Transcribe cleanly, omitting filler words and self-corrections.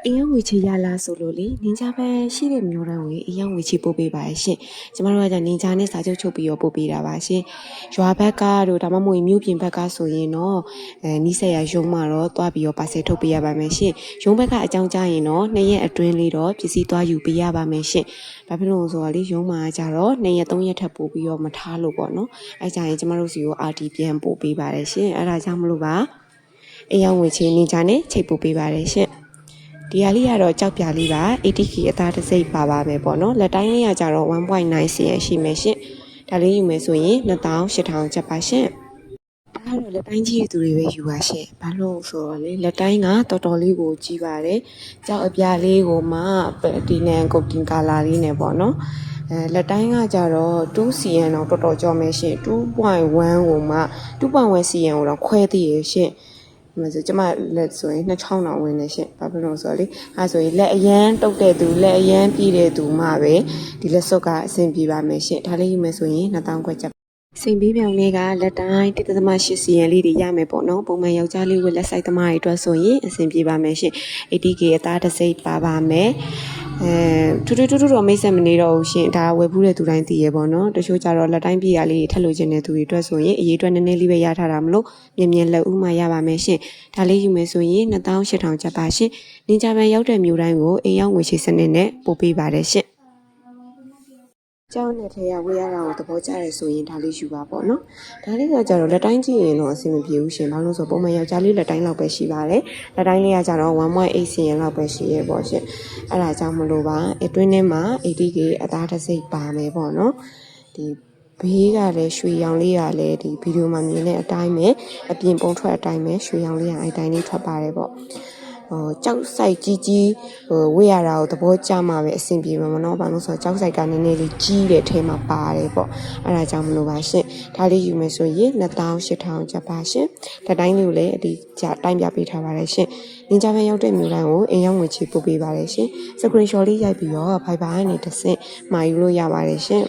အရင်ဝေချီရလာဆိုလို့လေနင်ကြပဲရှိတဲ့မျိုးတန်းကိုအရင်ဝေချီပို့ပေးပါရှင်ကျမတို့ကနင်ကြနဲ့စာချုပ်ချုပ်ပြီးတော့ပို့ပေးတာပါရှင်ရွာဘက်ကတို့ဒါမှမဟုတ်မြို့ပြင်ဘက်ကဆိုရင်တော့နီးစက်ရရုံးမှာတော့တွားပြီးတော့ပါဆယ်ထုတ်ပေးရပါမယ်ရှင်ရုံးဘက်ကအကြောင်းကြားရင်တော့2ရက်အတွင်းလေးတော့ပစ္စည်းသွားယူပေးရပါမယ်ရှင်ဘာဖြစ်လို့ဆိုတော့လေရုံးမှာကြတော့2ရက်3ရက်ထပ်ပို့ပြီးတော့မထားလို့ပေါ့နော်အဲကြရင်ကျမတို့စီကို RT ပြန်ပို့ပေးပါတယ်ရှင်အဲဒါကြောင့်မလို့ပါအရင်ဝေချီနင်ကြနဲ့ချိတ်ပို့ပေးပါတယ်ရှင်ဒီဟာလေးကတော့ကြောက်ပြလေးပါ 80k အသားတစ်စိတ်ပါပါမယ်ပေါ့နော်လက်တိုင်းလေးကကြတော့ 1.9 cm ရှိမယ်ရှင်ဒါလေးယူမယ်ဆိုရင်2800ကျပ်ပါရှင်အဲ့တော့လက်တိုင်းကြီးသူတွေပဲယူပါရှင်ဘာလို့ဆိုတော့လေလက်တိုင်းကတော်တော်လေးကိုကြီးပါတယ်ကြောက်အပြားလေးကိုမှဒီနန်ကိုတင်ကာလာလေးနဲ့ပေါ့နော်လက်တိုင်းကကြတော့ 2cm တော့တော်တော်ကြောမယ်ရှင် 2.1 ကိုမှ 2.1 cm ကိုတော့ခွဲသေးရရှင်ဆိုကျမလက်ဆိုရင်2000တောင်ဝင်နေရှင်ဘာဖြစ်လို့ဆိုတော့လေအဲဆိုရင်လက်အရန်တုတ်တဲ့သူလက်အရန်ပြည့်တဲ့သူမှပဲဒီလက်စွပ်ကအဆင်ပြေပါမယ်ရှင်ဒါလေးယူမယ်ဆိုရင်2000ခွဲချက်စိန်ပေးပြောင်လေးကလက်တိုင်း1.8 cm လေးတွေရမယ်ပေါ့နော်ပုံမှန်ယောက်ျားလေးဝက်လက်ဆိုင်သမားတွေအတွက်ဆိုရင်အဆင်ပြေပါမယ်ရှင် 80k အသားတစ်စိတ်ပါပါမယ်ထူးထူးတော့မိတ်ဆက်မနေတော့ဘူးရှင်ဒါဝယ်ဘူးတဲ့သူတိုင်းသိရပေါ့နော်တချို့ကြတော့လက်တိုင်းပြရလေးထက်လို့ခြင်းတဲ့သူတွေအတွက်ဆိုရင်အရေးအတွက်နည်းနည်းလေးပဲရထားတာမလို့မြင်လက်ဦးမှရပါမယ်ရှင်ဒါလေးယူမယ်ဆိုရင်2800ကျပ်ပါရှင်နင်ဂျာပန်ရောက်တဲ့မြို့တိုင်းကိုအိမ်ရောက်ငွေချေစနစ်နဲ့ပို့ပေးပါတယ်ရှင်ကျောင်းနဲ့ထဲရဝေးရတာကိုသဘောကျရဲဆိုရင်ဒါလေးယူပါပေါ့နော်ဒါလေးကကြတော့လက်တိုင်းကြည့်ရင်တော့အဆင်မပြေဘူးရှင်ဘာလို့ဆိုပုံမှန်ယောက်ျားလေးလက်တိုင်းလောက်ပဲရှိပါတယ်လက်တိုင်းလေးကကြတော့ 1.8 cm လောက်ပဲရှိရဲပေါ့ရှင်အဲ့ဒါကြောင့်မလို့ပါအတွင်းထဲမှာ 80k အသားတစ်စိတ်ပါမယ်ပေါ့နော်ဒီဘေးကလည်းရွှေရောင်လေးကလည်းဒီဗီဒီယိုမှာမြင်တဲ့အတိုင်းပဲအပြင်ပုံထွက်အတိုင်းပဲရွှေရောင်လေးကအဲ့တိုင်းလေးထွက်ပါတယ်ပေါ့ကြောက်ဆိုင်ကြီးဝေးရတာကိုသဘောကျမှာပဲအဆင်ပြေမှာမနော်ဘာလို့ဆိုတော့ကြောက်ဆိုင်ကနည်းနည်းလေးကြီးတဲ့ထဲမှာပါတယ်ပေါ့အဲ့ဒါကြောင့်မလို့ပါရှင်ဒါလေးယူမယ်ဆိုရင်2800ကျပ်ပါရှင်တစ်တိုင်းလေးကိုလည်းအဒီကြတိုင်းပြပေးထားပါတယ်ရှင်နင်ကြမ်းရောက်တဲ့မျိုးတိုင်းကိုအိမ်ရောက်ငွေချေပို့ပေးပါတယ်ရှင် screenshot လေးရိုက်ပြီးတော့ Viber ကနေတစ်ဆင့်မှာယူလို့ရပါတယ်ရှင်